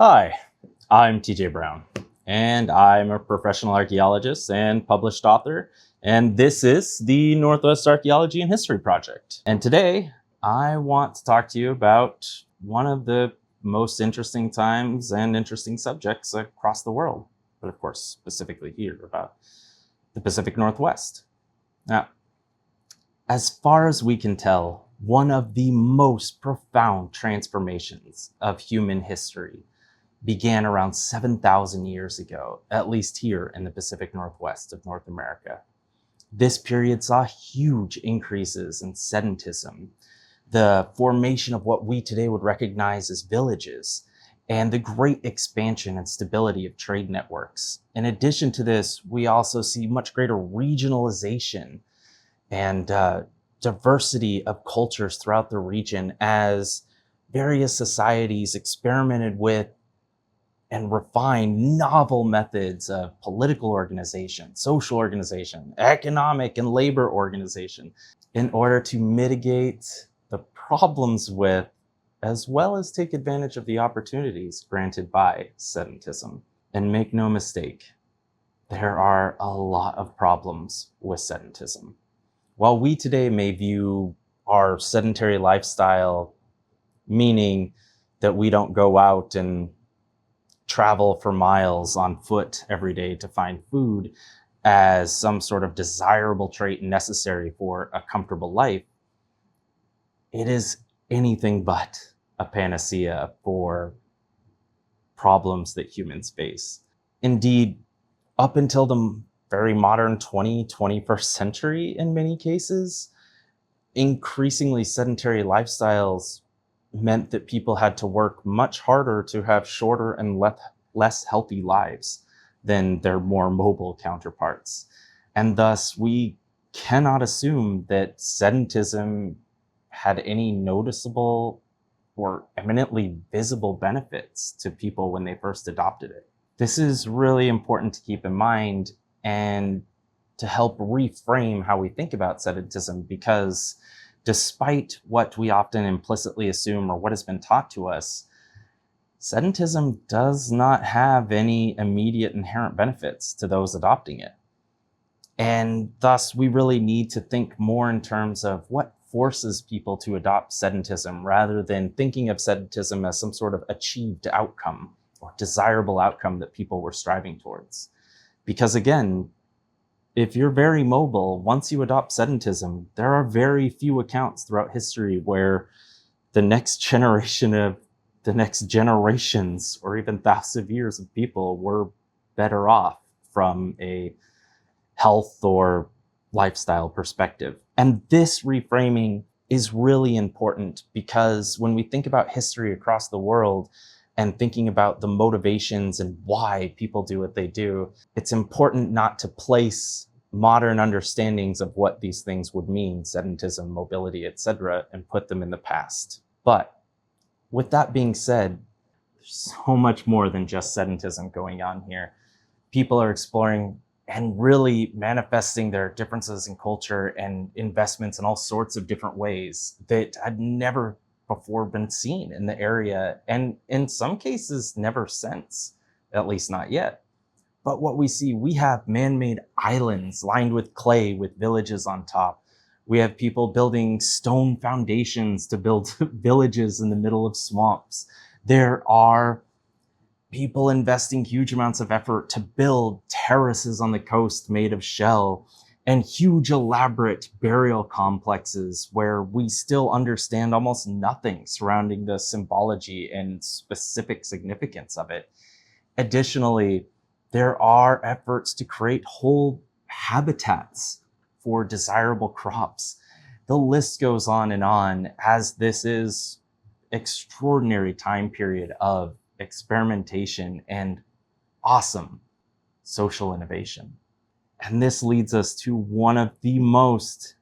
Hi, I'm TJ Brown, and I'm a professional archaeologist and published author, and this is the Northwest Archaeology and History Project. And today, I want to talk to you about one of the most interesting times and interesting subjects across the world, but of course, specifically here about the Pacific Northwest. Now, as far as we can tell, one of the most profound transformations of human history began around 7,000 years ago, at least here in the Pacific Northwest of North America. This period saw huge increases in sedentism, the formation of what we today would recognize as villages, and the great expansion and stability of trade networks. In addition to this, we also see much greater regionalization and diversity of cultures throughout the region as various societies experimented with and refine novel methods of political organization, social organization, economic and labor organization in order to mitigate the problems with, as well as take advantage of the opportunities granted by sedentism. And make no mistake, there are a lot of problems with sedentism. While we today may view our sedentary lifestyle, meaning that we don't go out and travel for miles on foot every day to find food, as some sort of desirable trait necessary for a comfortable life, it is anything but a panacea for problems that humans face. Indeed, up until the very modern 21st century, in many cases, increasingly sedentary lifestyles meant that people had to work much harder to have shorter and less healthy lives than their more mobile counterparts. And thus, we cannot assume that sedentism had any noticeable or eminently visible benefits to people when they first adopted it. This is really important to keep in mind and to help reframe how we think about sedentism, because despite what we often implicitly assume or what has been taught to us, sedentism does not have any immediate inherent benefits to those adopting it. And thus, we really need to think more in terms of what forces people to adopt sedentism, rather than thinking of sedentism as some sort of achieved outcome or desirable outcome that people were striving towards. Because again, if you're very mobile, once you adopt sedentism, there are very few accounts throughout history where the next generations or even thousands of years of people were better off from a health or lifestyle perspective. And this reframing is really important, because when we think about history across the world and thinking about the motivations and why people do what they do, it's important not to place modern understandings of what these things would mean, sedentism, mobility, etc., and put them in the past. But with that being said, there's so much more than just sedentism going on here. People are exploring and really manifesting their differences in culture and investments in all sorts of different ways that had never before been seen in the area, and in some cases never since, at least not yet. But what we see, we have man-made islands lined with clay with villages on top. We have people building stone foundations to build villages in the middle of swamps. There are people investing huge amounts of effort to build terraces on the coast made of shell, and huge elaborate burial complexes where we still understand almost nothing surrounding the symbology and specific significance of it. Additionally, there are efforts to create whole habitats for desirable crops. The list goes on, as this is extraordinary time period of experimentation and awesome social innovation. And this leads us to one of the most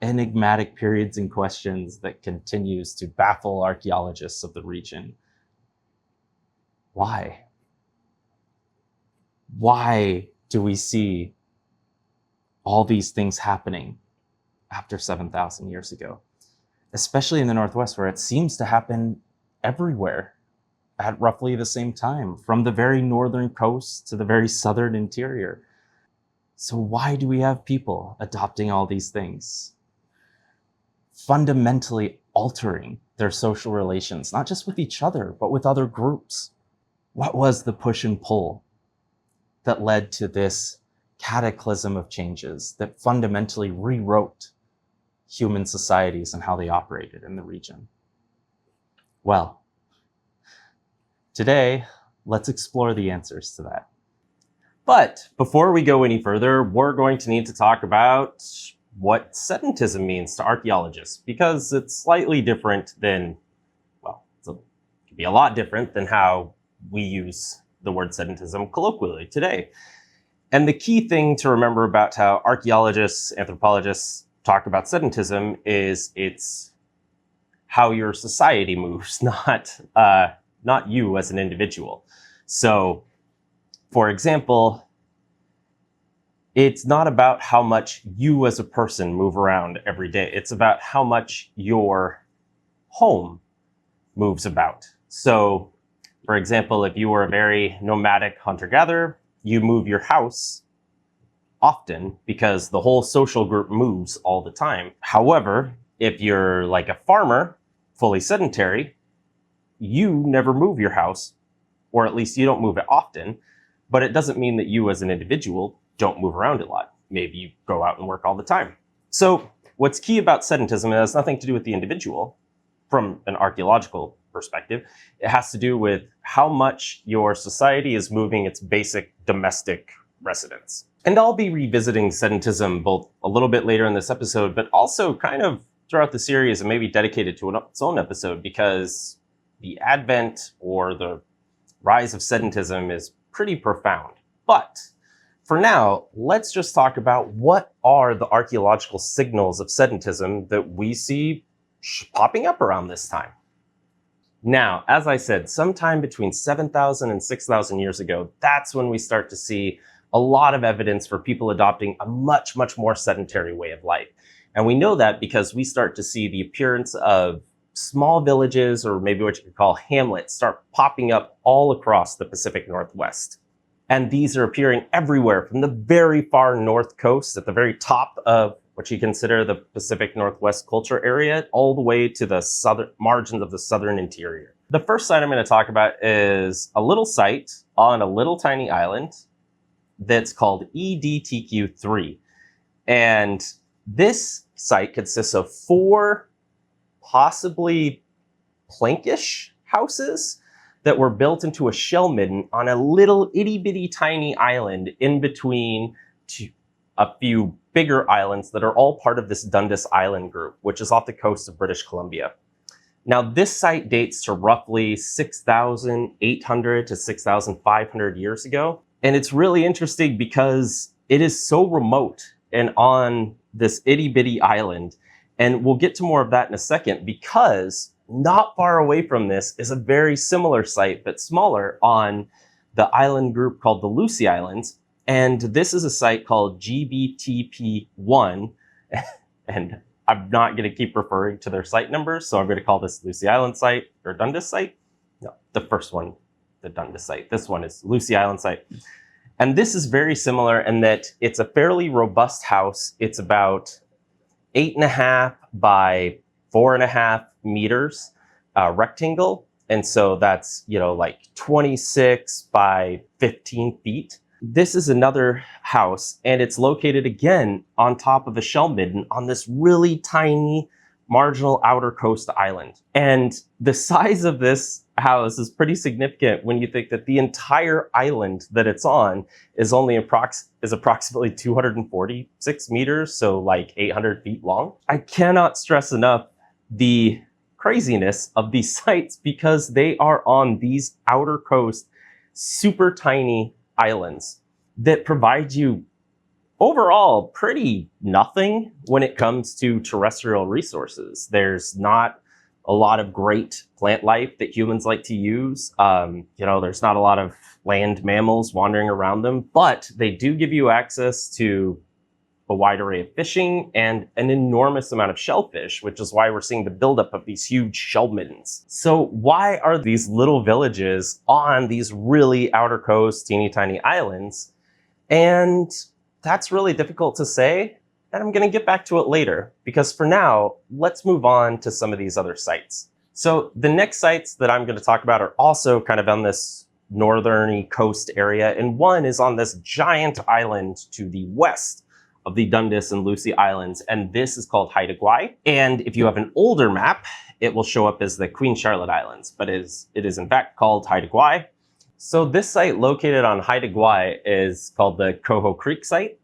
enigmatic periods and questions that continues to baffle archaeologists of the region. Why? Why do we see all these things happening after 7,000 years ago? Especially in the Northwest, where it seems to happen everywhere. at roughly the same time, from the very northern coast to the very southern interior. So why do we have people adopting all these things? Fundamentally altering their social relations, not just with each other, but with other groups. What was the push and pull that led to this cataclysm of changes that fundamentally rewrote human societies and how they operated in the region? Well, today, let's explore the answers to that. But before we go any further, we're going to need to talk about what sedentism means to archaeologists, because it's slightly different than, well, it can be a lot different than how we use the word sedentism colloquially today. And the key thing to remember about how archaeologists, anthropologists talk about sedentism is it's how your society moves, not you as an individual. So, for example, it's not about how much you as a person move around every day. It's about how much your home moves about. So, for example, if you were a very nomadic hunter-gatherer, you move your house often because the whole social group moves all the time. However, if you're like a farmer, fully sedentary, you never move your house, or at least you don't move it often, but it doesn't mean that you as an individual don't move around a lot. Maybe you go out and work all the time. So what's key about sedentism, it has nothing to do with the individual from an archaeological perspective. It has to do with how much your society is moving its basic domestic residents. And I'll be revisiting sedentism both a little bit later in this episode, but also kind of throughout the series and maybe dedicated to its own episode, because the advent or the rise of sedentism is pretty profound. But for now, let's just talk about what are the archaeological signals of sedentism that we see popping up around this time. Now, as I said, sometime between 7,000 and 6,000 years ago, that's when we start to see a lot of evidence for people adopting a much, much more sedentary way of life. And we know that because we start to see the appearance of small villages, or maybe what you could call hamlets, start popping up all across the Pacific Northwest. And these are appearing everywhere, from the very far north coast at the very top of what you consider the Pacific Northwest culture area, all the way to the southern margins of the southern interior. The first site I'm going to talk about is a little site on a little tiny island that's called EDTQ3. And this site consists of 4 possibly plankish houses that were built into a shell midden on a little itty bitty tiny island in between a few bigger islands that are all part of this Dundas Island group, which is off the coast of British Columbia. Now, this site dates to roughly 6,800 to 6,500 years ago. And it's really interesting because it is so remote and on this itty bitty island. And we'll get to more of that in a second, because not far away from this is a very similar site, but smaller, on the island group called the Lucy Islands. And this is a site called GBTP1. And I'm not going to keep referring to their site numbers, so I'm going to call this Lucy Island site or Dundas site. No, the first one, the Dundas site. This one is Lucy Island site. And this is very similar in that it's a fairly robust house. It's about 8.5 by 4.5 meters rectangle. And so that's, like 26 by 15 feet. This is another house, and it's located again on top of a shell midden on this really tiny marginal outer coast island. And the size of this house is pretty significant when you think that the entire island that it's on is only approximately 246 meters, so like 800 feet long. I cannot stress enough the craziness of these sites, because they are on these outer coast, super tiny islands that provide you overall pretty nothing when it comes to terrestrial resources. There's not a lot of great plant life that humans like to use. There's not a lot of land mammals wandering around them, but they do give you access to a wide array of fishing, and an enormous amount of shellfish, which is why we're seeing the buildup of these huge shell middens. So why are these little villages on these really outer coast, teeny tiny islands? And that's really difficult to say, and I'm going to get back to it later, because for now, let's move on to some of these other sites. So the next sites that I'm going to talk about are also kind of on this northerny coast area, and one is on this giant island to the west of the Dundas and Lucy Islands, and this is called Haida Gwaii. And if you have an older map, it will show up as the Queen Charlotte Islands, but it is in fact called Haida Gwaii. So this site located on Haida Gwaii is called the Coho Creek site,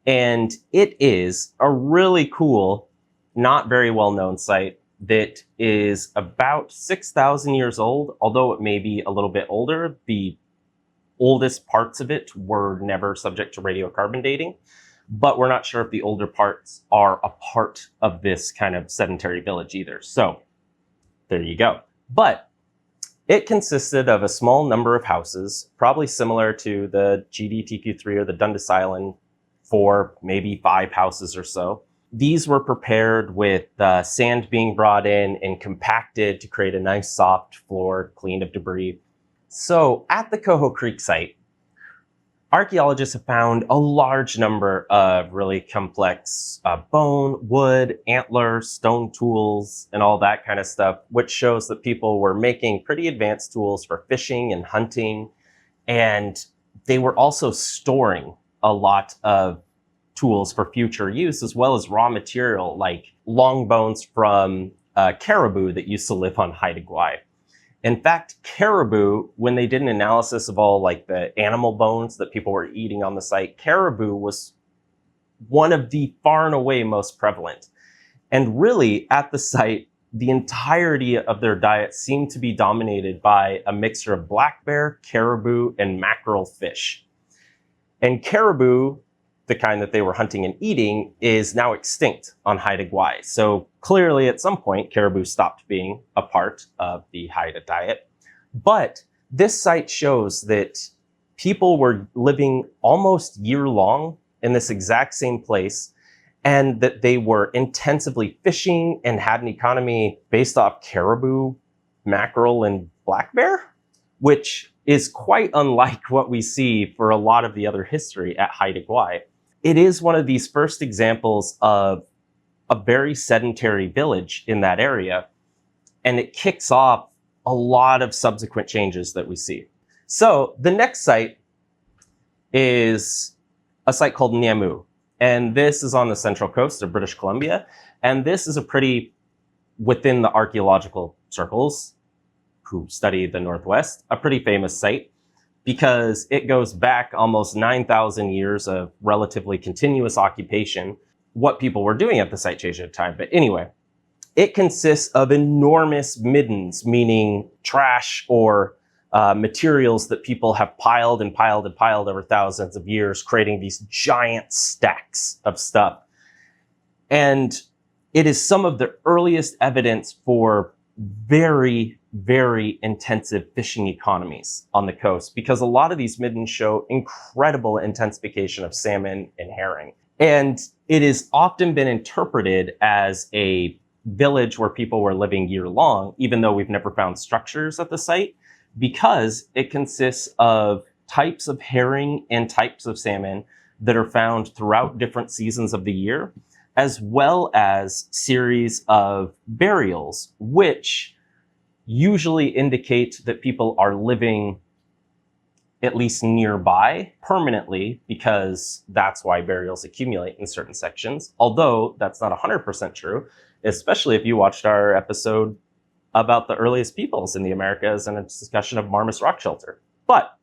and it is a really cool, not very well-known site that is about 6,000 years old, although it may be a little bit older. The oldest parts of it were never subject to radiocarbon dating, but we're not sure if the older parts are a part of this kind of sedentary village either. So there you go. But it consisted of a small number of houses, probably similar to the GDTQ3 or the Dundas Island, 4, maybe 5 houses or so. These were prepared with sand being brought in and compacted to create a nice soft floor, cleaned of debris. So at the Coho Creek site, archaeologists have found a large number of really complex bone, wood, antler, stone tools, and all that kind of stuff, which shows that people were making pretty advanced tools for fishing and hunting. And they were also storing a lot of tools for future use, as well as raw material like long bones from caribou that used to live on Haida Gwaii. In fact, caribou, when they did an analysis of all like the animal bones that people were eating on the site, caribou was one of the far and away most prevalent. And really at the site, the entirety of their diet seemed to be dominated by a mixture of black bear, caribou, and mackerel fish. And caribou, the kind that they were hunting and eating, is now extinct on Haida Gwaii. So clearly at some point, caribou stopped being a part of the Haida diet. But this site shows that people were living almost year-long in this exact same place, and that they were intensively fishing and had an economy based off caribou, mackerel, and black bear, which is quite unlike what we see for a lot of the other history at Haida Gwaii. It is one of these first examples of a very sedentary village in that area, and it kicks off a lot of subsequent changes that we see. So the next site is a site called Niamu, and this is on the central coast of British Columbia, and this is a pretty, within the archaeological circles who study the Northwest, a pretty famous site, because it goes back almost 9,000 years of relatively continuous occupation, what people were doing at the site changed at the time. But anyway, it consists of enormous middens, meaning trash or materials that people have piled and piled and piled over thousands of years, creating these giant stacks of stuff. And it is some of the earliest evidence for very, very intensive fishing economies on the coast, because a lot of these middens show incredible intensification of salmon and herring. And it has often been interpreted as a village where people were living year-long, even though we've never found structures at the site, because it consists of types of herring and types of salmon that are found throughout different seasons of the year, as well as series of burials, which usually indicate that people are living at least nearby permanently, because that's why burials accumulate in certain sections. Although that's not 100% true, especially if you watched our episode about the earliest peoples in the Americas and a discussion of Marmas Rock Shelter. But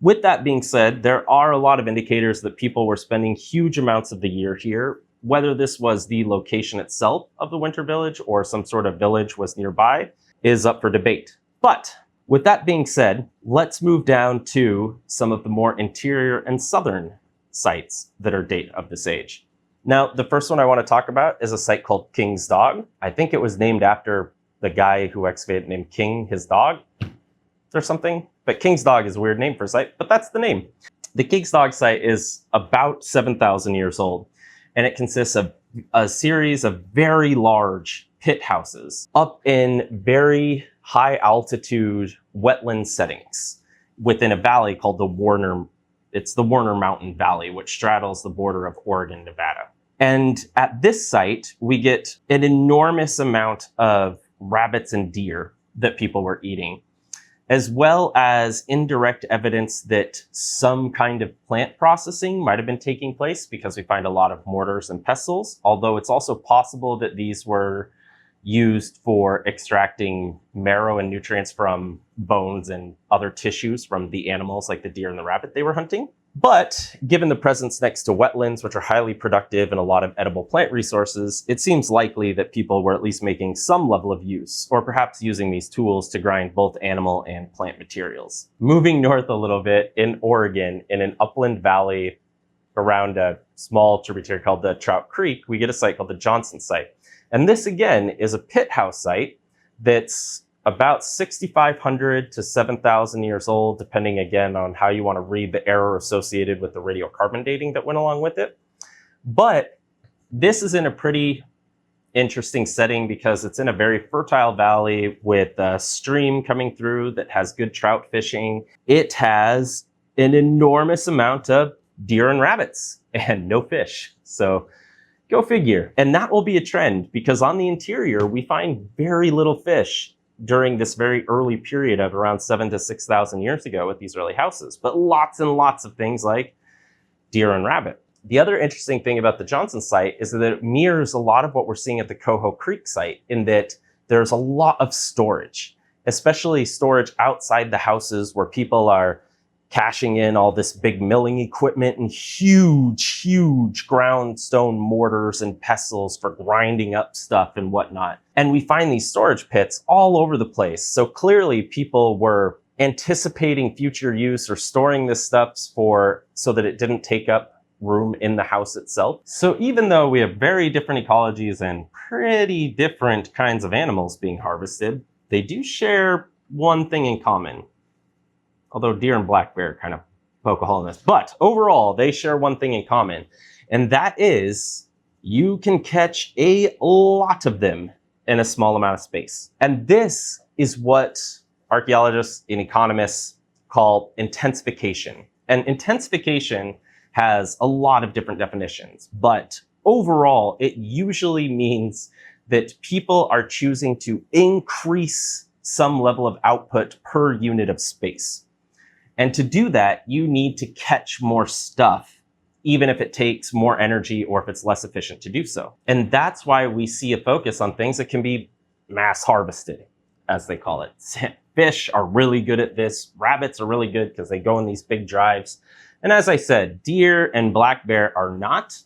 with that being said, there are a lot of indicators that people were spending huge amounts of the year here. Whether this was the location itself of the winter village or some sort of village was nearby is up for debate. But with that being said, let's move down to some of the more interior and southern sites that are date of this age. Now, the first one I want to talk about is a site called King's Dog. I think it was named after the guy who excavated named King, his dog, or something. But King's Dog is a weird name for a site, but that's the name. The King's Dog site is about 7,000 years old. and it consists of a series of very large pit houses up in very high altitude wetland settings within a valley called the Warner Mountain Valley, which straddles the border of Oregon, Nevada. And at this site, we get an enormous amount of rabbits and deer that people were eating, as well as indirect evidence that some kind of plant processing might have been taking place, because we find a lot of mortars and pestles, although it's also possible that these were used for extracting marrow and nutrients from bones and other tissues from the animals like the deer and the rabbit they were hunting. But given the presence next to wetlands, which are highly productive and a lot of edible plant resources, it seems likely that people were at least making some level of use, or perhaps using these tools to grind both animal and plant materials. Moving north a little bit, in Oregon, in an upland valley around a small tributary called the Trout Creek, we get a site called the Johnson site. And this, again, is a pit house site that's about 6,500 to 7,000 years old, depending, again, on how you want to read the error associated with the radiocarbon dating that went along with it. But this is in a pretty interesting setting because it's in a very fertile valley with a stream coming through that has good trout fishing. It has an enormous amount of deer and rabbits and no fish. So go figure. And that will be a trend because on the interior, we find very little fish during this very early period of around 7,000 to 6,000 years ago with these early houses, but lots and lots of things like deer and rabbit. The other interesting thing about the Johnson site is that it mirrors a lot of what we're seeing at the Coho Creek site in that there's a lot of storage, especially storage outside the houses where people are cashing in all this big milling equipment and huge ground stone mortars and pestles for grinding up stuff and whatnot. And we find these storage pits all over the place. So clearly people were anticipating future use or storing this stuff so that it didn't take up room in the house itself. So even though we have very different ecologies and pretty different kinds of animals being harvested, they do share one thing in common. Although deer and black bear kind of poke a hole in this. But overall, they share one thing in common, and that is you can catch a lot of them in a small amount of space. And this is what archaeologists and economists call intensification. And intensification has a lot of different definitions, but overall, it usually means that people are choosing to increase some level of output per unit of space. And to do that, you need to catch more stuff, even if it takes more energy or if it's less efficient to do so. And that's why we see a focus on things that can be mass harvested, as they call it. Fish are really good at this. Rabbits are really good because they go in these big drives. And as I said, deer and black bear are not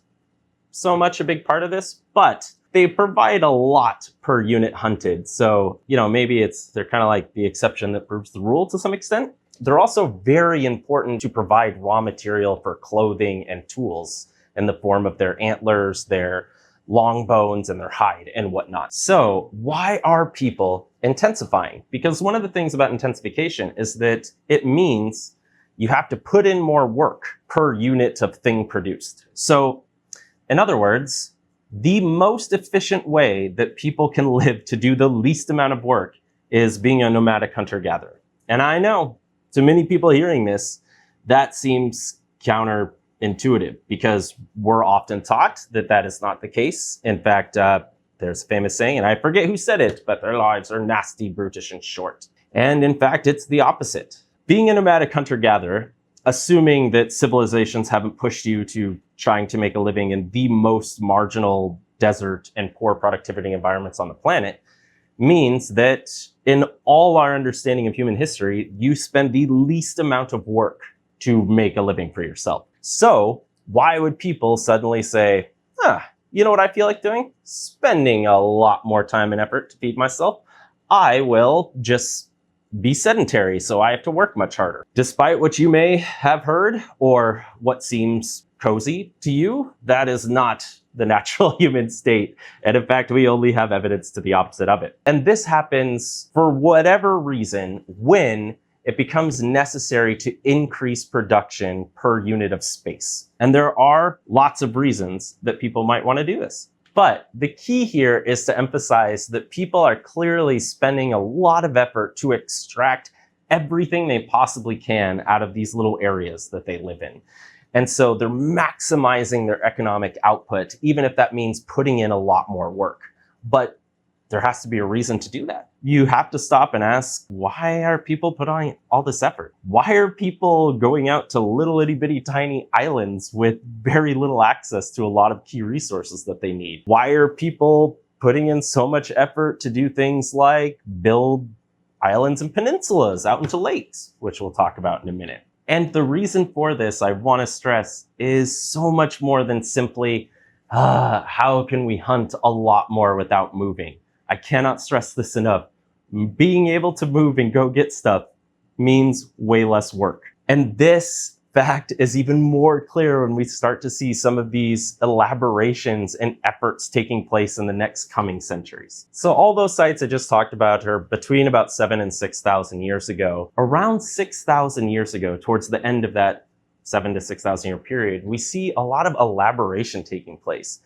so much a big part of this, but they provide a lot per unit hunted. So, maybe they're kind of like the exception that proves the rule to some extent. They're also very important to provide raw material for clothing and tools in the form of their antlers, their long bones, and their hide and whatnot. So why are people intensifying? Because one of the things about intensification is that it means you have to put in more work per unit of thing produced. So in other words, the most efficient way that people can live to do the least amount of work is being a nomadic hunter-gatherer. And I know to many people hearing this, that seems counterintuitive because we're often taught that that is not the case. In fact, there's a famous saying, and I forget who said it, but their lives are nasty, brutish, and short. And in fact, it's the opposite. Being a nomadic hunter-gatherer, assuming that civilizations haven't pushed you to trying to make a living in the most marginal desert and poor productivity environments on the planet, means that in all our understanding of human history, you spend the least amount of work to make a living for yourself. So why would people suddenly say, you know what I feel like doing? Spending a lot more time and effort to feed myself. I will just be sedentary, so I have to work much harder. Despite what you may have heard or what seems cozy to you, that is not the natural human state. And in fact, we only have evidence to the opposite of it. And this happens for whatever reason when it becomes necessary to increase production per unit of space. And there are lots of reasons that people might want to do this. But the key here is to emphasize that people are clearly spending a lot of effort to extract everything they possibly can out of these little areas that they live in. And so they're maximizing their economic output, even if that means putting in a lot more work. But there has to be a reason to do that. You have to stop and ask, why are people putting all this effort? Why are people going out to little itty bitty tiny islands with very little access to a lot of key resources that they need? Why are people putting in so much effort to do things like build islands and peninsulas out into lakes, which we'll talk about in a minute? And the reason for this, I want to stress, is so much more than simply, how can we hunt a lot more without moving? I cannot stress this enough. Being able to move and go get stuff means way less work. And this fact is even more clear when we start to see some of these elaborations and efforts taking place in the next coming centuries. So all those sites I just talked about are between about 7,000 and 6,000 years ago. Around 6,000 years ago, towards the end of that 7,000 to 6,000 year period, we see a lot of elaboration taking place.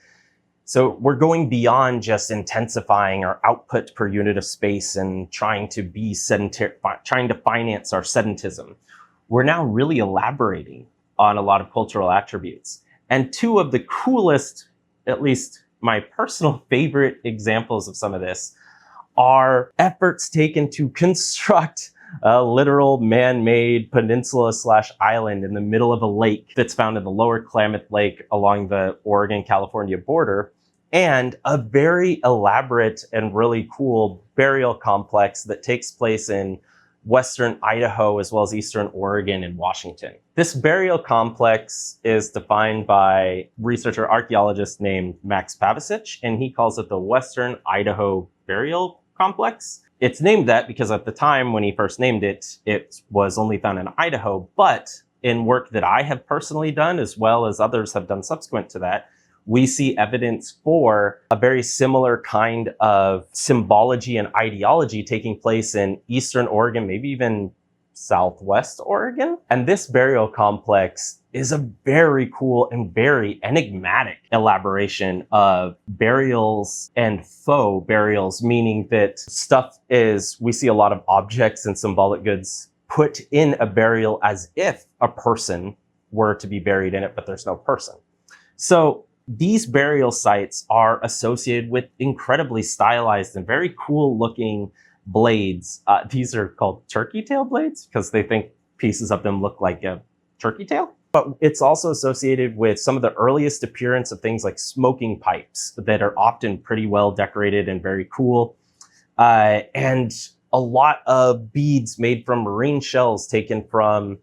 So we're going beyond just intensifying our output per unit of space and trying to be sedentary, trying to finance our sedentism. We're now really elaborating on a lot of cultural attributes. And two of the coolest, at least my personal favorite examples of some of this, are efforts taken to construct a literal man-made peninsula/island in the middle of a lake that's found in the lower Klamath Lake along the Oregon-California border, and a very elaborate and really cool burial complex that takes place in western Idaho, as well as eastern Oregon and Washington. This burial complex is defined by researcher archaeologist named Max Pavicic, and he calls it the Western Idaho Burial Complex. It's named that because at the time when he first named it, it was only found in Idaho, but in work that I have personally done, as well as others have done subsequent to that, we see evidence for a very similar kind of symbology and ideology taking place in eastern Oregon, maybe even southwest Oregon. And this burial complex is a very cool and very enigmatic elaboration of burials and faux burials, meaning that we see a lot of objects and symbolic goods put in a burial as if a person were to be buried in it, but there's no person. So these burial sites are associated with incredibly stylized and very cool looking blades. These are called turkey tail blades because they think pieces of them look like a turkey tail. But it's also associated with some of the earliest appearance of things like smoking pipes that are often pretty well decorated and very cool. And a lot of beads made from marine shells taken from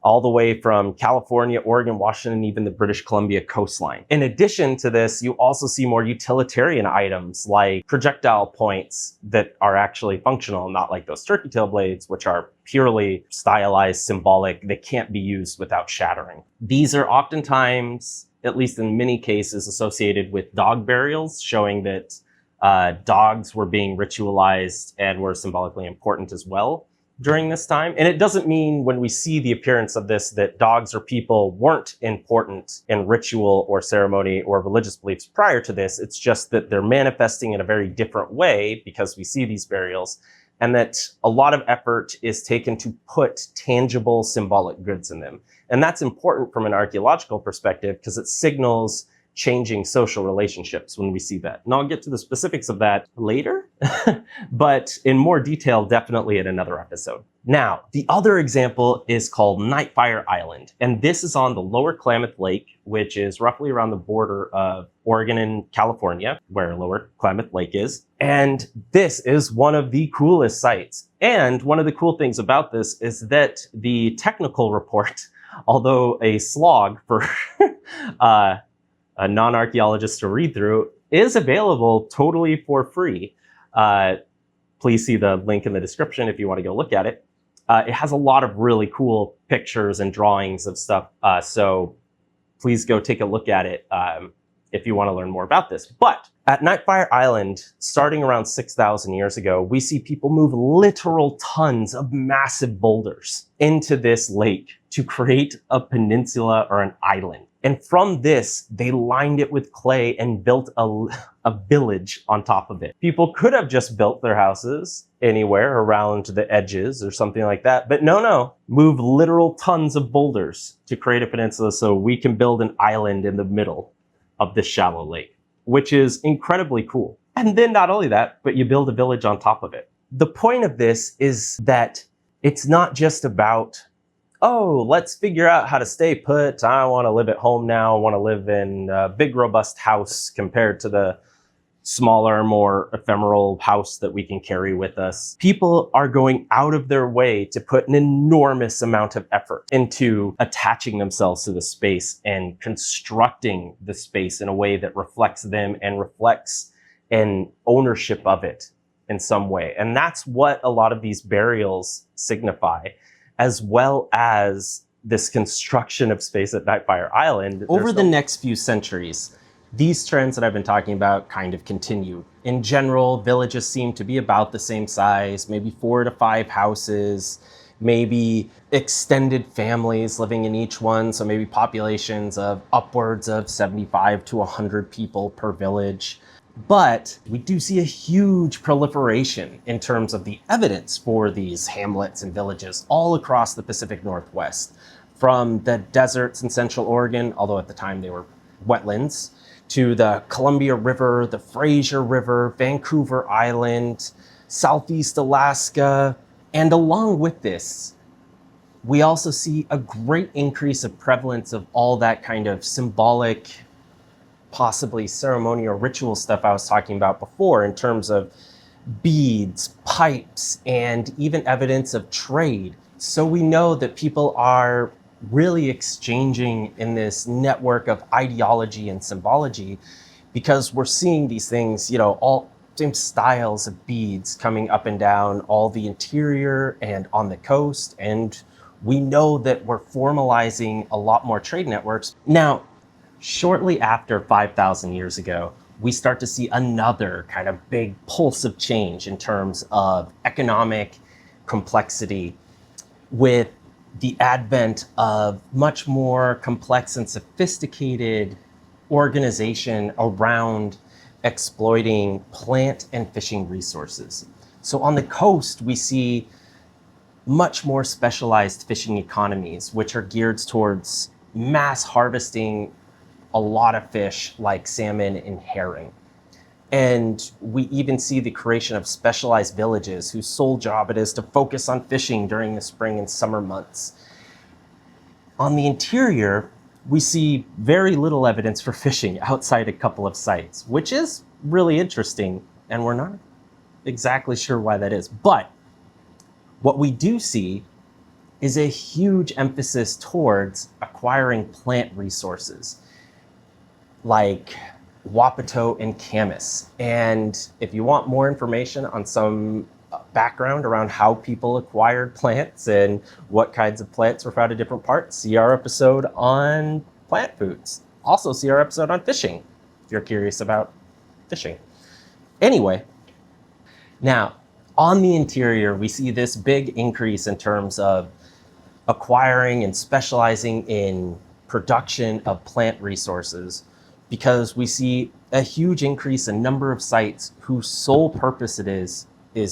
all the way from California, Oregon, Washington, even the British Columbia coastline. In addition to this, you also see more utilitarian items like projectile points that are actually functional, not like those turkey tail blades, which are purely stylized, symbolic. They can't be used without shattering. These are oftentimes, at least in many cases, associated with dog burials, showing that dogs were being ritualized and were symbolically important as well during this time. And it doesn't mean when we see the appearance of this that dogs or people weren't important in ritual or ceremony or religious beliefs prior to this. It's just that they're manifesting in a very different way because we see these burials, and that a lot of effort is taken to put tangible symbolic goods in them. And that's important from an archaeological perspective because it signals changing social relationships when we see that. And I'll get to the specifics of that later, but in more detail, definitely in another episode. Now, the other example is called Nightfire Island. And this is on the lower Klamath Lake, which is roughly around the border of Oregon and California, where lower Klamath Lake is. And this is one of the coolest sites. And one of the cool things about this is that the technical report, although a slog for a non-archaeologist to read through, is available totally for free. Please see the link in the description if you want to go look at it. It has a lot of really cool pictures and drawings of stuff. So please go take a look at it if you want to learn more about this. But At Nightfire Island, starting around 6,000 years ago, we see people move literal tons of massive boulders into this lake to create a peninsula or an island. And from this, they lined it with clay and built a village on top of it. People could have just built their houses anywhere around the edges or something like that. But no, move literal tons of boulders to create a peninsula so we can build an island in the middle of this shallow lake, which is incredibly cool. And then not only that, but you build a village on top of it. The point of this is that it's not just about, oh, let's figure out how to stay put. I want to live at home now. I want to live in a big, robust house compared to the smaller, more ephemeral house that we can carry with us. People are going out of their way to put an enormous amount of effort into attaching themselves to the space and constructing the space in a way that reflects them and reflects an ownership of it in some way. And that's what a lot of these burials signify, as well as this construction of space at Nightfire Island. Over the next few centuries, these trends that I've been talking about kind of continue. In general, villages seem to be about the same size, maybe 4 to 5 houses, maybe extended families living in each one, so maybe populations of upwards of 75 to 100 people per village. But we do see a huge proliferation in terms of the evidence for these hamlets and villages all across the Pacific Northwest, from the deserts in Central Oregon, although at the time they were wetlands, to the Columbia River, the Fraser River, Vancouver Island, Southeast Alaska. And along with this, we also see a great increase of prevalence of all that kind of symbolic, possibly ceremonial ritual stuff I was talking about before, in terms of beads, pipes, and even evidence of trade. So we know that people are really exchanging in this network of ideology and symbology, because we're seeing these things, all same styles of beads coming up and down all the interior and on the coast. And we know that we're formalizing a lot more trade networks. Now, shortly after 5,000 years ago, we start to see another kind of big pulse of change in terms of economic complexity, with the advent of much more complex and sophisticated organization around exploiting plant and fishing resources. So on the coast, we see much more specialized fishing economies, which are geared towards mass harvesting a lot of fish like salmon and herring. And we even see the creation of specialized villages whose sole job it is to focus on fishing during the spring and summer months. On the interior, we see very little evidence for fishing outside a couple of sites, which is really interesting, and we're not exactly sure why that is. But what we do see is a huge emphasis towards acquiring plant resources, like Wapato and Camas. And if you want more information on some background around how people acquired plants and what kinds of plants were found in different parts, see our episode on plant foods. Also see our episode on fishing, if you're curious about fishing. Anyway, now on the interior, we see this big increase in terms of acquiring and specializing in production of plant resources, because we see a huge increase in number of sites whose sole purpose it is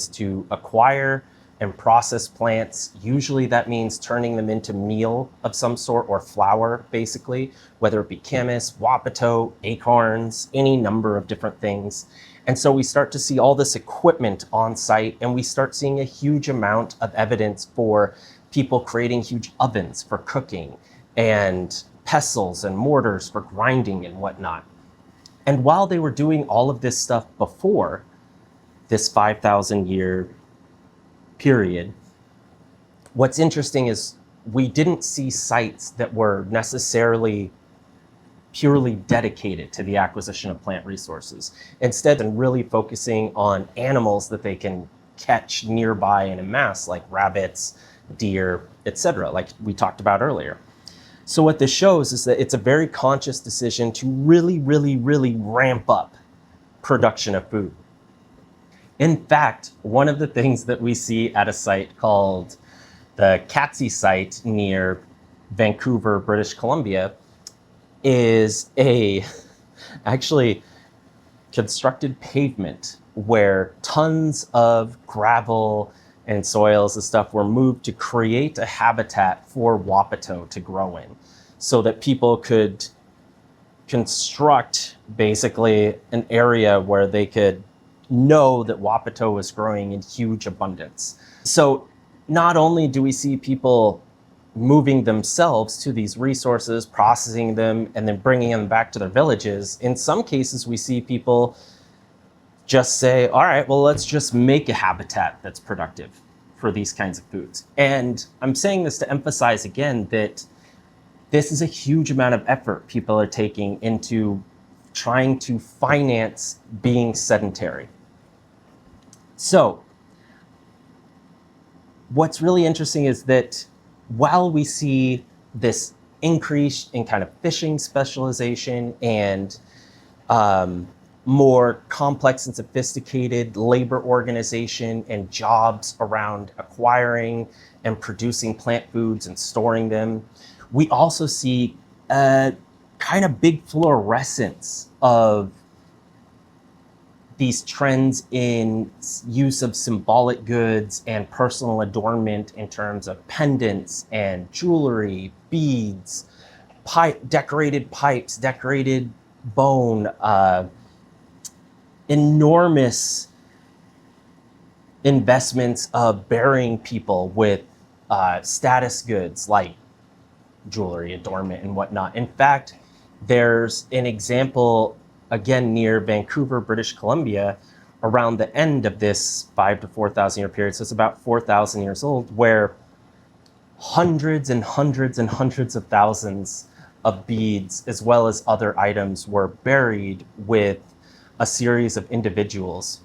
to acquire and process plants. Usually that means turning them into meal of some sort, or flour, basically, whether it be camas, wapato, acorns, any number of different things. And so we start to see all this equipment on site, and we start seeing a huge amount of evidence for people creating huge ovens for cooking, and pestles and mortars for grinding and whatnot. And while they were doing all of this stuff before this 5,000 year period, what's interesting is we didn't see sites that were necessarily purely dedicated to the acquisition of plant resources. Instead, and really focusing on animals that they can catch nearby in a mass, like rabbits, deer, etc., like we talked about earlier. So what this shows is that it's a very conscious decision to really, really, really ramp up production of food. In fact, one of the things that we see at a site called the Catsey site near Vancouver, British Columbia, is a actually constructed pavement where tons of gravel and soils and stuff were moved to create a habitat for Wapato to grow in, so that people could construct basically an area where they could know that Wapato was growing in huge abundance. So not only do we see people moving themselves to these resources, processing them, and then bringing them back to their villages, in some cases we see people just say, all right, well, let's just make a habitat that's productive for these kinds of foods. And I'm saying this to emphasize again that this is a huge amount of effort people are taking into trying to finance being sedentary. So what's really interesting is that while we see this increase in kind of fishing specialization and more complex and sophisticated labor organization and jobs around acquiring and producing plant foods and storing them, we also see a kind of big fluorescence of these trends in use of symbolic goods and personal adornment in terms of pendants and jewelry, beads, decorated pipes, decorated bone, enormous investments of burying people with status goods like jewelry, adornment, and whatnot. In fact, there's an example, again, near Vancouver, British Columbia, around the end of this 5,000 to 4,000 year period, so it's about 4,000 years old, where hundreds and hundreds and hundreds of thousands of beads, as well as other items, were buried with a series of individuals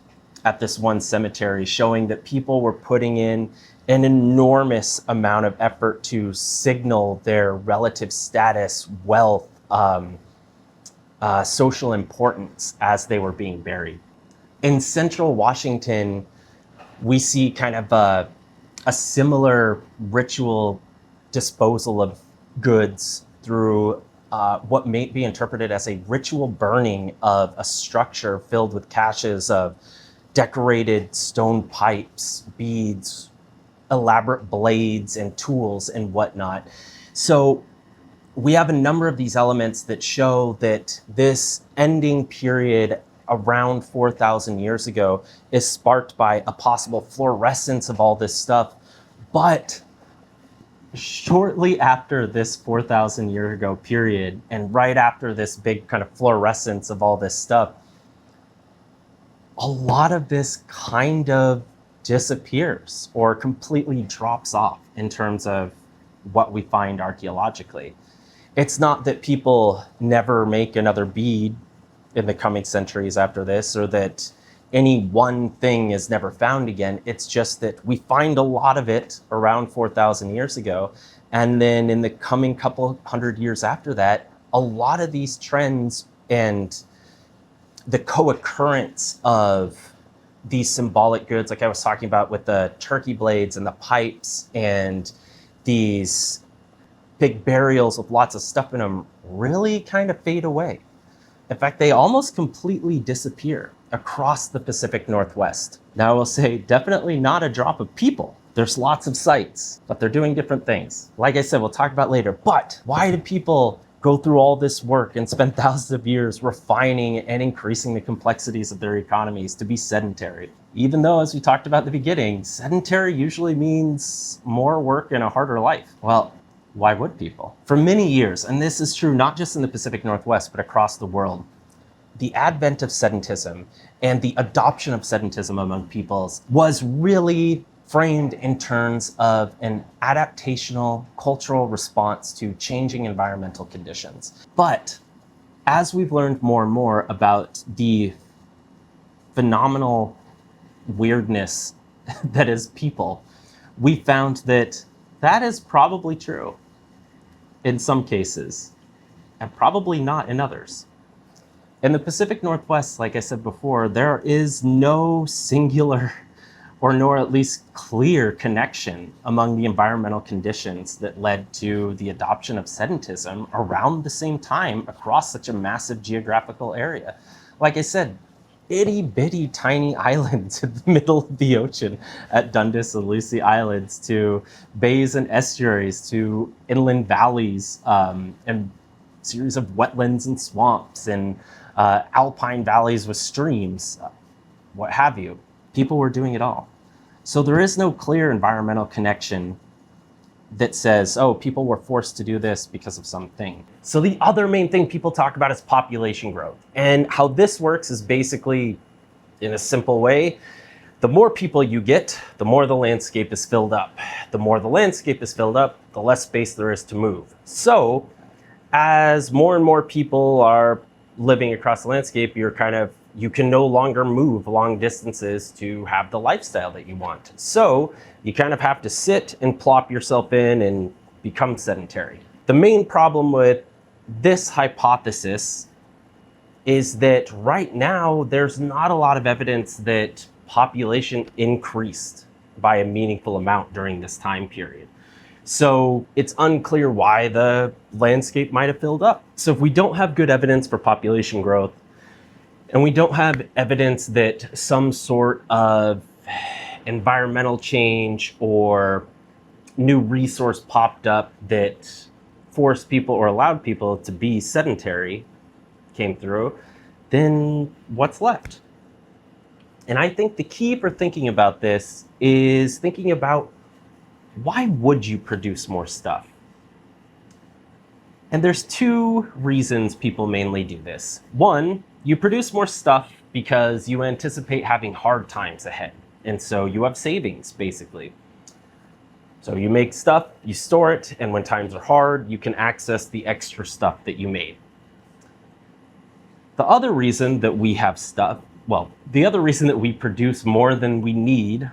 at this one cemetery, showing that people were putting in an enormous amount of effort to signal their relative status, wealth, social importance as they were being buried. In central Washington, we see kind of a similar ritual disposal of goods through what may be interpreted as a ritual burning of a structure filled with caches of decorated stone pipes, beads, elaborate blades and tools and whatnot. So we have a number of these elements that show that this ending period around 4,000 years ago is sparked by a possible fluorescence of all this stuff. But shortly after this 4,000 year ago period, and right after this big kind of fluorescence of all this stuff, a lot of this kind of disappears or completely drops off in terms of what we find archaeologically. It's not that people never make another bead in the coming centuries after this, or that any one thing is never found again. It's just that we find a lot of it around 4,000 years ago. And then in the coming couple hundred years after that, a lot of these trends and the co-occurrence of these symbolic goods, like I was talking about with the turkey blades and the pipes and these big burials with lots of stuff in them, really kind of fade away. In fact, they almost completely disappear across the Pacific Northwest. Now, I will say, definitely not a drop of people. There's lots of sites, but they're doing different things. Like I said, we'll talk about later. But why do people go through all this work and spend thousands of years refining and increasing the complexities of their economies to be sedentary? Even though, as we talked about at the beginning, sedentary usually means more work and a harder life. Well, why would people? For many years, and this is true not just in the Pacific Northwest, but across the world, the advent of sedentism and the adoption of sedentism among peoples was really framed in terms of an adaptational cultural response to changing environmental conditions. But as we've learned more and more about the phenomenal weirdness that is people, we found that that is probably true in some cases, and probably not in others. In the Pacific Northwest, like I said before, there is no singular or nor at least clear connection among the environmental conditions that led to the adoption of sedentism around the same time across such a massive geographical area. Like I said, itty bitty tiny islands in the middle of the ocean at Dundas and Lucy Islands, to bays and estuaries, to inland valleys, and series of wetlands and swamps, and alpine valleys with streams, what have you. People were doing it all. So there is no clear environmental connection that says, oh, people were forced to do this because of something. So the other main thing people talk about is population growth. And how this works is basically, in a simple way, the more people you get, the more the landscape is filled up. The more the landscape is filled up, the less space there is to move. So as more and more people are living across the landscape, you can no longer move long distances to have the lifestyle that you want. So you kind of have to sit and plop yourself in and become sedentary. The main problem with this hypothesis is that right now there's not a lot of evidence that population increased by a meaningful amount during this time period. So it's unclear why the landscape might have filled up. So if we don't have good evidence for population growth, and we don't have evidence that some sort of environmental change or new resource popped up that forced people or allowed people to be sedentary came through, then what's left? And I think the key for thinking about this is thinking about, why would you produce more stuff? And there's two reasons people mainly do this. One, you produce more stuff because you anticipate having hard times ahead. And so you have savings, basically. So you make stuff, you store it, and when times are hard, you can access the extra stuff that you made. The other reason that we have stuff, the other reason that we produce more than we need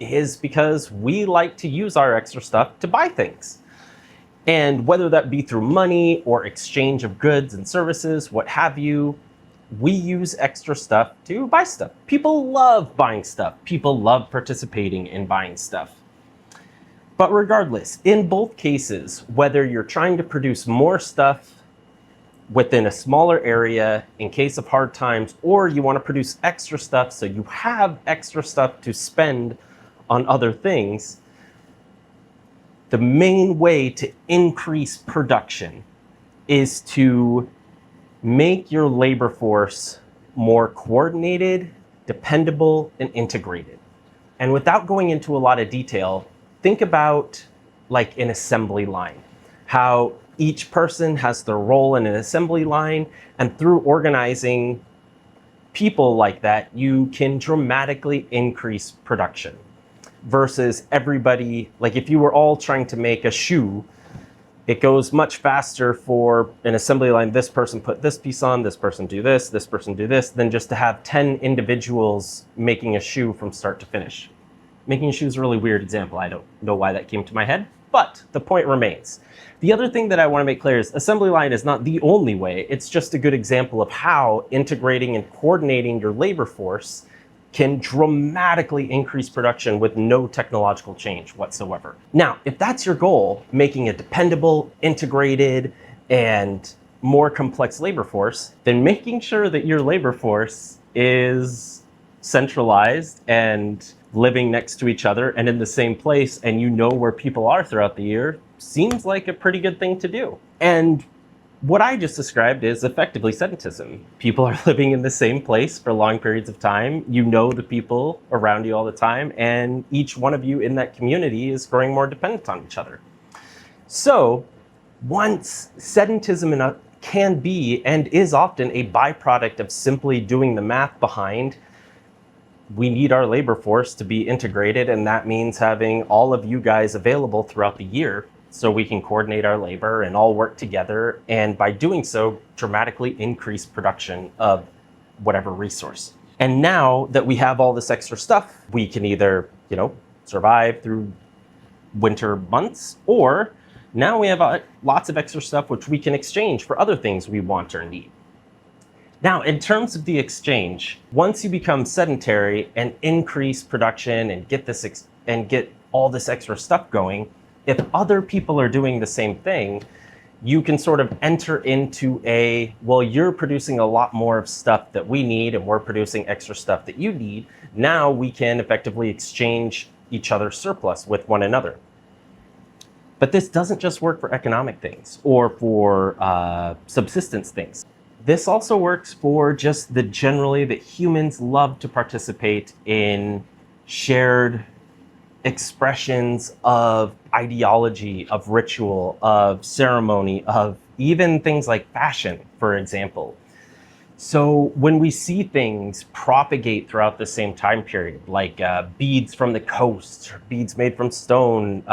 is because we like to use our extra stuff to buy things. And whether that be through money or exchange of goods and services, what have you, we use extra stuff to buy stuff. People love buying stuff. People love participating in buying stuff. But regardless, in both cases, whether you're trying to produce more stuff within a smaller area in case of hard times, or you want to produce extra stuff so you have extra stuff to spend on other things, the main way to increase production is to make your labor force more coordinated, dependable, and integrated. And without going into a lot of detail, think about like an assembly line, how each person has their role in an assembly line, and through organizing people like that, you can dramatically increase production versus everybody. Like if you were all trying to make a shoe, it goes much faster for an assembly line. This person put this piece on, this person do this person do this, than just to have 10 individuals making a shoe from start to finish. Making a shoe is a really weird example. I don't know why that came to my head, but the point remains. The other thing that I want to make clear is assembly line is not the only way. It's just a good example of how integrating and coordinating your labor force can dramatically increase production with no technological change whatsoever. Now, if that's your goal, making a dependable, integrated, and more complex labor force, then making sure that your labor force is centralized and living next to each other and in the same place, and you know where people are throughout the year, seems like a pretty good thing to do. And what I just described is effectively sedentism. People are living in the same place for long periods of time. You know the people around you all the time, and each one of you in that community is growing more dependent on each other. So once sedentism can be and is often a byproduct of simply doing the math behind, we need our labor force to be integrated, and that means having all of you guys available throughout the year so we can coordinate our labor and all work together, and by doing so, dramatically increase production of whatever resource. And now that we have all this extra stuff, we can either, survive through winter months, or now we have lots of extra stuff which we can exchange for other things we want or need. Now, in terms of the exchange, once you become sedentary and increase production and get all this extra stuff going, if other people are doing the same thing, you can sort of enter into well, you're producing a lot more of stuff that we need and we're producing extra stuff that you need. Now we can effectively exchange each other's surplus with one another. But this doesn't just work for economic things or for subsistence things. This also works for just generally that humans love to participate in shared expressions of ideology, of ritual, of ceremony, of even things like fashion, for example. So when we see things propagate throughout the same time period, like beads from the coast, beads made from stone,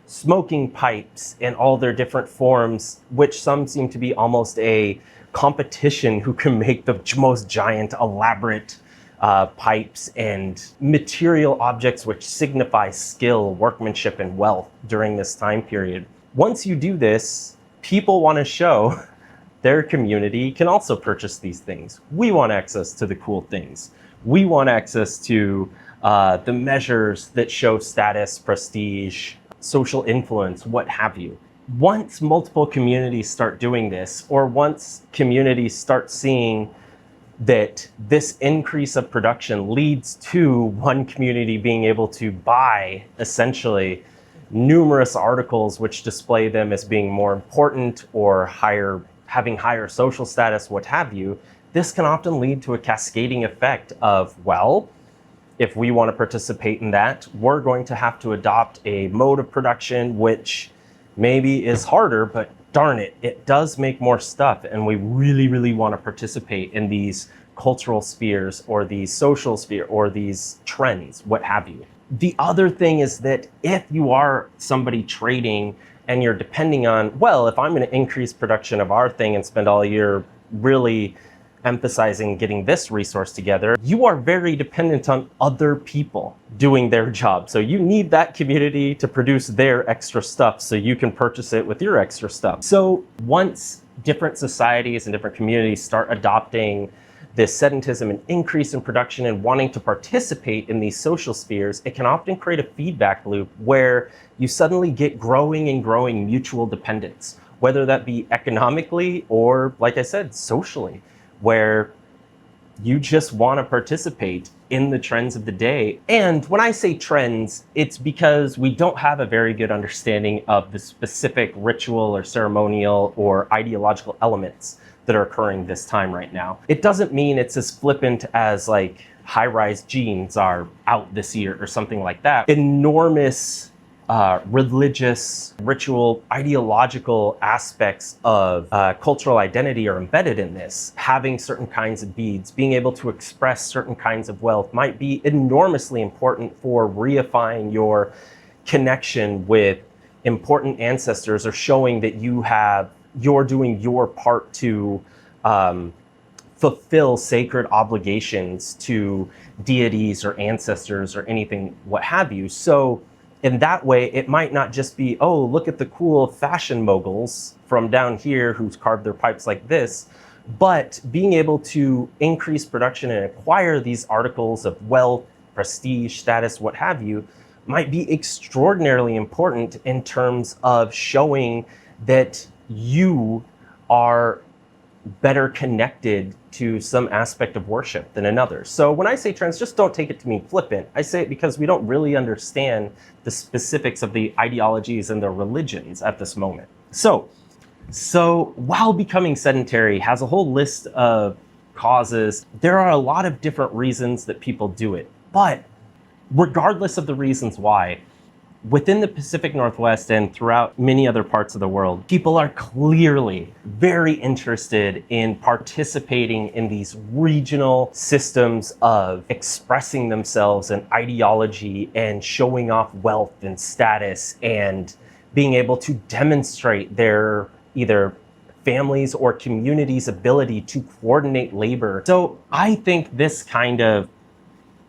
smoking pipes in all their different forms, which some seem to be almost a competition who can make the most giant, elaborate pipes and material objects which signify skill, workmanship, and wealth during this time period. Once you do this, people want to show their community can also purchase these things. We want access to the cool things. We want access to the measures that show status, prestige, social influence, what have you. Once multiple communities start doing this, or once communities start seeing that this increase of production leads to one community being able to buy essentially numerous articles which display them as being more important or having higher social status, what have you, this can often lead to a cascading effect of, well, if we want to participate in that, we're going to have to adopt a mode of production which maybe is harder, but darn it, it does make more stuff. And we really, really want to participate in these cultural spheres or these social sphere or these trends, what have you. The other thing is that if you are somebody trading and you're depending on, well, if I'm going to increase production of our thing and spend all year really emphasizing getting this resource together, you are very dependent on other people doing their job. So you need that community to produce their extra stuff so you can purchase it with your extra stuff. So once different societies and different communities start adopting this sedentism and increase in production and wanting to participate in these social spheres, it can often create a feedback loop where you suddenly get growing and growing mutual dependence, whether that be economically or, like I said, socially, where you just want to participate in the trends of the day. And when I say trends, it's because we don't have a very good understanding of the specific ritual or ceremonial or ideological elements that are occurring this time right now. It doesn't mean it's as flippant as like high-rise jeans are out this year or something like that. Enormous religious, ritual, ideological aspects of cultural identity are embedded in this. Having certain kinds of beads, being able to express certain kinds of wealth might be enormously important for reifying your connection with important ancestors or showing that you're doing your part to fulfill sacred obligations to deities or ancestors or anything, what have you. So in that way, it might not just be, oh, look at the cool fashion moguls from down here who's carved their pipes like this, but being able to increase production and acquire these articles of wealth, prestige, status, what have you, might be extraordinarily important in terms of showing that you are better connected to some aspect of worship than another. So when I say trends, just don't take it to mean flippant. I say it because we don't really understand the specifics of the ideologies and the religions at this moment. So while becoming sedentary has a whole list of causes, there are a lot of different reasons that people do it. But regardless of the reasons why, within the Pacific Northwest and throughout many other parts of the world, people are clearly very interested in participating in these regional systems of expressing themselves and ideology and showing off wealth and status and being able to demonstrate their either families or communities' ability to coordinate labor. So I think this kind of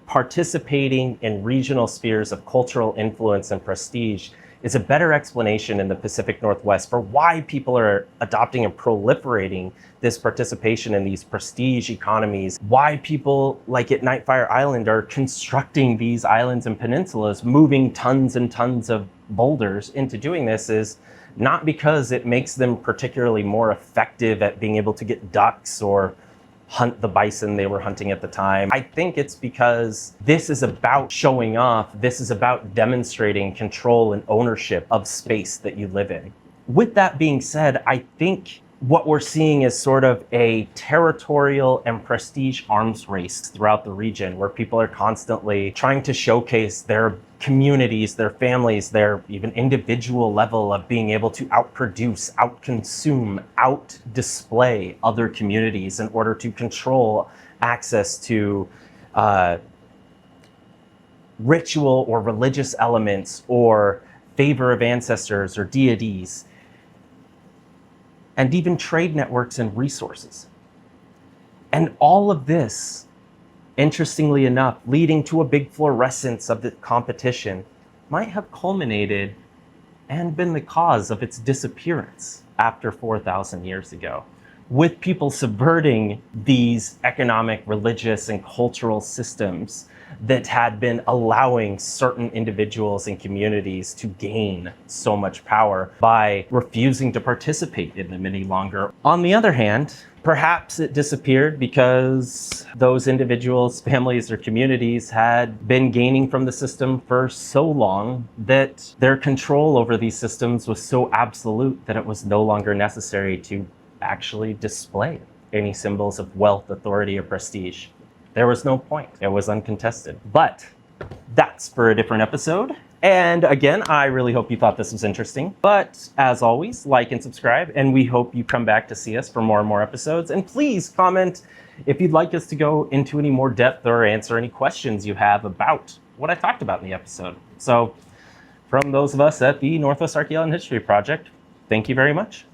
participating in regional spheres of cultural influence and prestige is a better explanation in the Pacific Northwest for why people are adopting and proliferating this participation in these prestige economies, why people like at Nightfire Island are constructing these islands and peninsulas, moving tons and tons of boulders into doing this, is not because it makes them particularly more effective at being able to get ducks or hunt the bison they were hunting at the time. I think it's because this is about showing off. This is about demonstrating control and ownership of space that you live in. With that being said, I think what we're seeing is sort of a territorial and prestige arms race throughout the region, where people are constantly trying to showcase their communities, their families, their even individual level of being able to outproduce, outconsume, out-display other communities in order to control access to ritual or religious elements or favor of ancestors or deities, and even trade networks and resources. And all of this, interestingly enough, leading to a big fluorescence of the competition, might have culminated and been the cause of its disappearance after 4,000 years ago, with people subverting these economic, religious, and cultural systems that had been allowing certain individuals and communities to gain so much power by refusing to participate in them any longer. On the other hand, perhaps it disappeared because those individuals, families, or communities had been gaining from the system for so long that their control over these systems was so absolute that it was no longer necessary to actually display any symbols of wealth, authority, or prestige. There was no point. It was uncontested. But that's for a different episode. And again, I really hope you thought this was interesting. But as always, like and subscribe, and we hope you come back to see us for more and more episodes. And please comment if you'd like us to go into any more depth or answer any questions you have about what I talked about in the episode. So from those of us at the Northwest Archaeology and History Project, thank you very much.